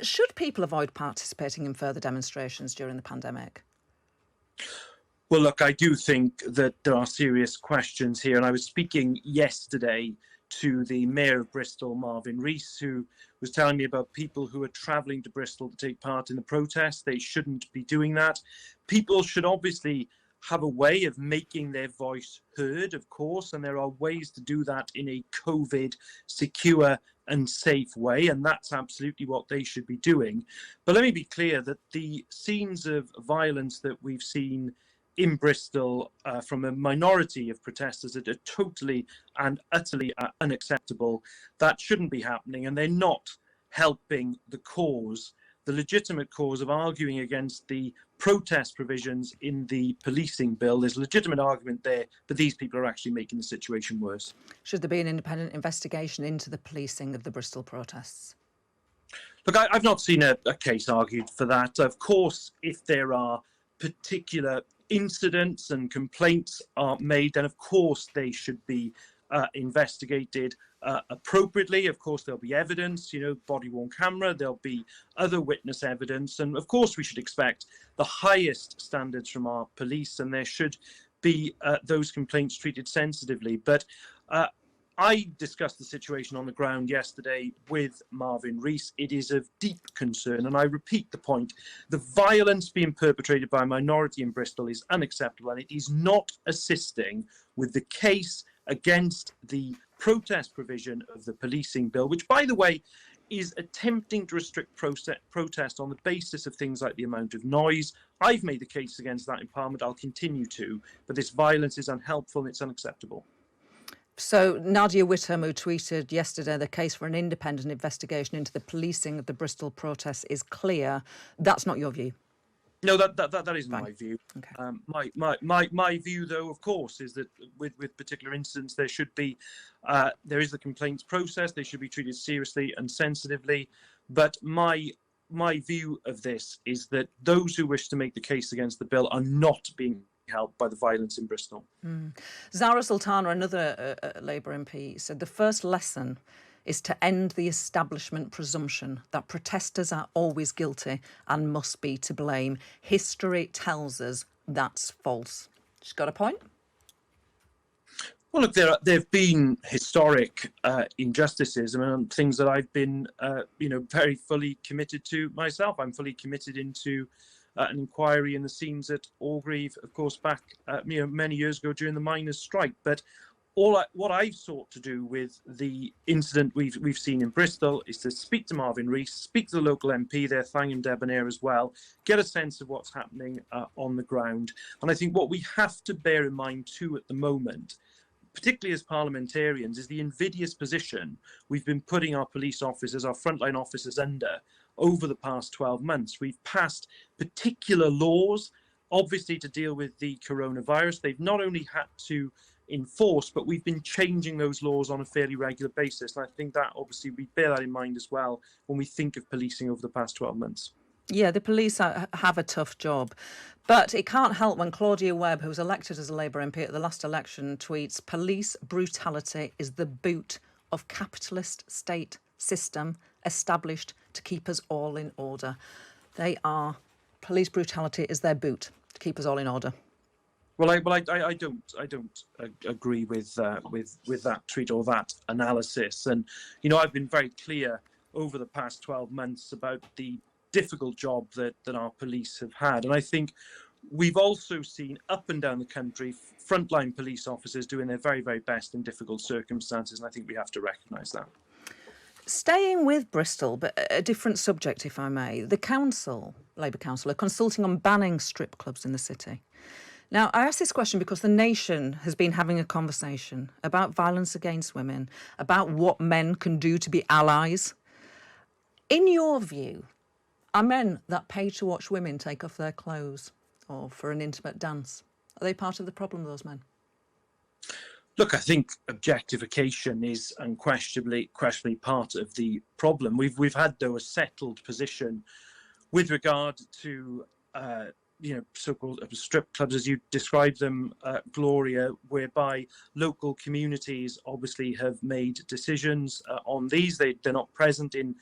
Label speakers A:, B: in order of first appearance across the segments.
A: Should people avoid participating in further demonstrations during the pandemic?
B: Well, look, I do think that there are serious questions here. And I was speaking yesterday to the Mayor of Bristol, Marvin Rees, who was telling me about people who are travelling to Bristol to take part in the protest. They shouldn't be doing that. People should obviously have a way of making their voice heard, of course, and there are ways to do that in a COVID secure and safe way, and that's absolutely what they should be doing. But let me be clear that the scenes of violence that we've seen in Bristol from a minority of protesters that are totally and utterly unacceptable. That shouldn't be happening, and they're not helping the cause, the legitimate cause of arguing against the protest provisions in the policing bill. There's a legitimate argument there, but these people are actually making the situation worse.
A: Should there be an independent investigation into the policing of the Bristol protests?
B: Look, I've not seen a case argued for that. Of course, if there are particular incidents and complaints are made, then of course they should be investigated appropriately. Of course, there'll be evidence, body-worn camera, there'll be other witness evidence, and of course we should expect the highest standards from our police, and there should be those complaints treated sensitively. But I discussed the situation on the ground yesterday with Marvin Rees. It is of deep concern, and I repeat the point. The violence being perpetrated by a minority in Bristol is unacceptable, and it is not assisting with the case against the protest provision of the policing bill, which, by the way, is attempting to restrict protest on the basis of things like the amount of noise. I've made the case against that in Parliament. I'll continue to, but this violence is unhelpful and it's unacceptable.
A: So Nadia Whitham, who tweeted yesterday, the case for an independent investigation into the policing of the Bristol protests is clear. That's not your view?
B: No, that isn't my view.
A: Okay.
B: My view, though, of course, is that with particular incidents, there is the complaints process. They should be treated seriously and sensitively. But my view of this is that those who wish to make the case against the bill are not being helped by the violence in Bristol.
A: Zara Sultana, another Labour MP, said the first lesson is to end the establishment presumption that protesters are always guilty and must be to blame. History tells us that's false. She's got a point.
B: Well, look, there have been historic injustices. I mean, things that I've been, very fully committed to myself. I'm fully committed into an inquiry in the scenes at Orgreave, of course, back many years ago during the miners' strike. But what I've sought to do with the incident we've seen in Bristol is to speak to Marvin Rees, speak to the local MP there, Thangam Debonair as well, get a sense of what's happening on the ground. And I think what we have to bear in mind too at the moment, particularly as parliamentarians, is the invidious position we've been putting our police officers, our frontline officers under over the past 12 months. We've passed particular laws, obviously, to deal with the coronavirus. They've not only had to enforce, but we've been changing those laws on a fairly regular basis. And I think that obviously we bear that in mind as well when we think of policing over the past 12 months.
A: Yeah, the police have a tough job. But it can't help when Claudia Webb, who was elected as a Labour MP at the last election, tweets, police brutality is the boot of capitalist state system established to keep us all in order. Police brutality is their boot to keep us all in order.
B: Well, I don't agree with that tweet or that analysis. And I've been very clear over the past 12 months about the difficult job that our police have had, and I think we've also seen up and down the country frontline police officers doing their very, very best in difficult circumstances, and I think we have to recognise that.
A: Staying with Bristol, but a different subject, if I may. The Labour Council, are consulting on banning strip clubs in the city. Now, I ask this question because the nation has been having a conversation about violence against women, about what men can do to be allies. In your view, are men that pay to watch women take off their clothes or for an intimate dance, are they part of the problem, those men?
B: Look, I think objectification is unquestionably part of the problem. We've had, though, a settled position with regard to so-called strip clubs, as you described them, Gloria, whereby local communities obviously have made decisions on these. They're not present in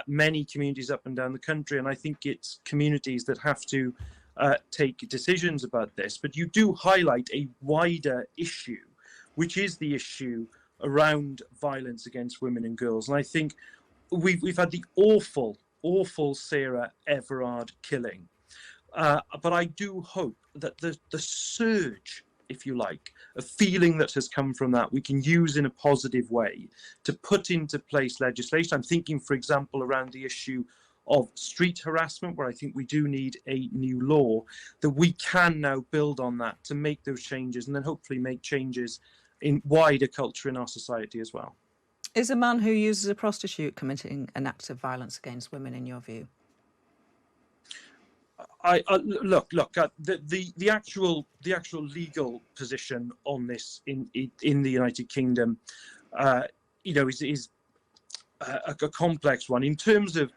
B: many communities up and down the country, and I think it's communities that have to take decisions about this. But you do highlight a wider issue, which is the issue around violence against women and girls. And I think we've had the awful Sarah Everard killing. But I do hope that the surge, if you like, a feeling that has come from that, we can use in a positive way to put into place legislation. I'm thinking, for example, around the issue of street harassment, where I think we do need a new law, that we can now build on that to make those changes, and then hopefully make changes in wider culture in our society as well.
A: Is a man who uses a prostitute committing an act of violence against women, in your view?
B: The actual legal position on this in the United Kingdom, is a complex one. In terms of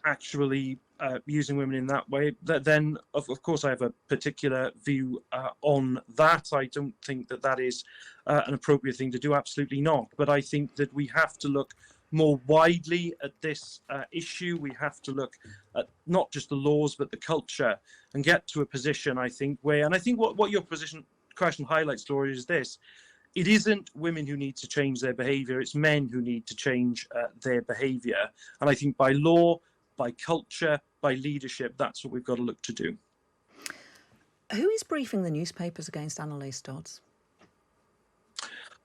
B: actually using women in that way, then of course I have a particular view on that. I don't think that is an appropriate thing to do. Absolutely not. But I think that we have to look more widely at this issue. We have to look at not just the laws but the culture, and get to a position, I think, where, and I think what your question highlights, Laura, is this: it isn't women who need to change their behaviour, it's men who need to change their behaviour. And I think by law, by culture, by leadership, that's what we've got to look to do.
A: Who is briefing the newspapers against Annalise Dodds?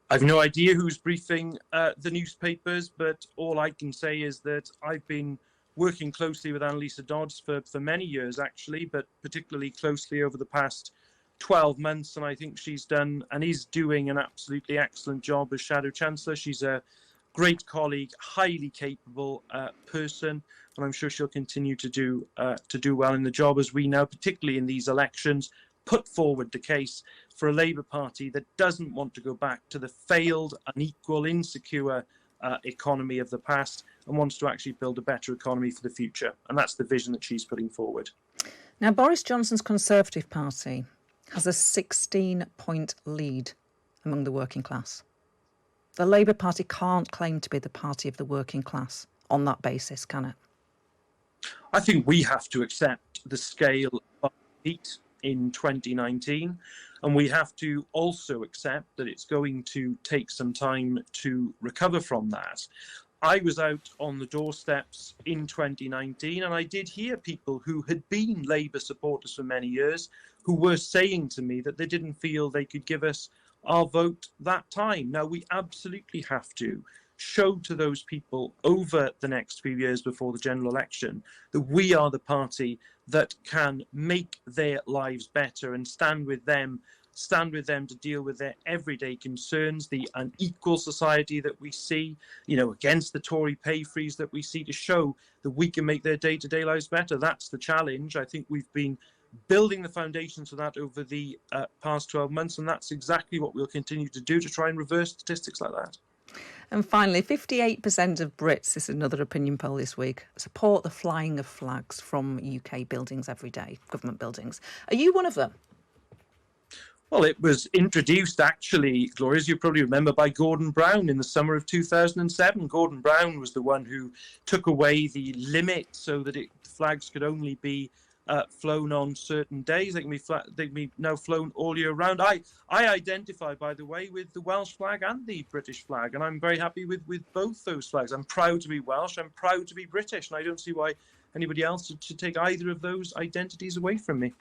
B: I've no idea who's briefing the newspapers, but all I can say is that I've been working closely with Annalise Dodds for many years, actually, but particularly closely over the past 12 months. And I think she's done and is doing an absolutely excellent job as Shadow Chancellor. She's a great colleague, highly capable person, and I'm sure she'll continue to do well in the job, as we now, particularly in these elections, put forward the case for a Labour Party that doesn't want to go back to the failed, unequal, insecure economy of the past, and wants to actually build a better economy for the future. And that's the vision that she's putting forward.
A: Now, Boris Johnson's Conservative Party has a 16-point lead among the working class. The Labour Party can't claim to be the party of the working class on that basis, can it?
B: I think we have to accept the scale of defeat in 2019, and we have to also accept that it's going to take some time to recover from that. I was out on the doorsteps in 2019, and I did hear people who had been Labour supporters for many years who were saying to me that they didn't feel they could give us our vote that time. Now, we absolutely have to show to those people over the next few years before the general election that we are the party that can make their lives better, and stand with them to deal with their everyday concerns, the unequal society that we see, against the Tory pay freeze that we see, to show that we can make their day-to-day lives better. That's the challenge. I think we've been building the foundations for that over the past 12 months, and that's exactly what we'll continue to do to try and reverse statistics like that.
A: And finally, 58% of Brits, this is another opinion poll this week, support the flying of flags from UK buildings every day, government buildings. Are you one of them?
B: Well, it was introduced, actually, Gloria, as you probably remember, by Gordon Brown in the summer of 2007. Gordon Brown was the one who took away the limit so that flags could only be flown on certain days. They can be now flown all year round. I identify, by the way, with the Welsh flag and the British flag, and I'm very happy with both those flags. I'm proud to be Welsh, I'm proud to be British, and I don't see why anybody else should take either of those identities away from me.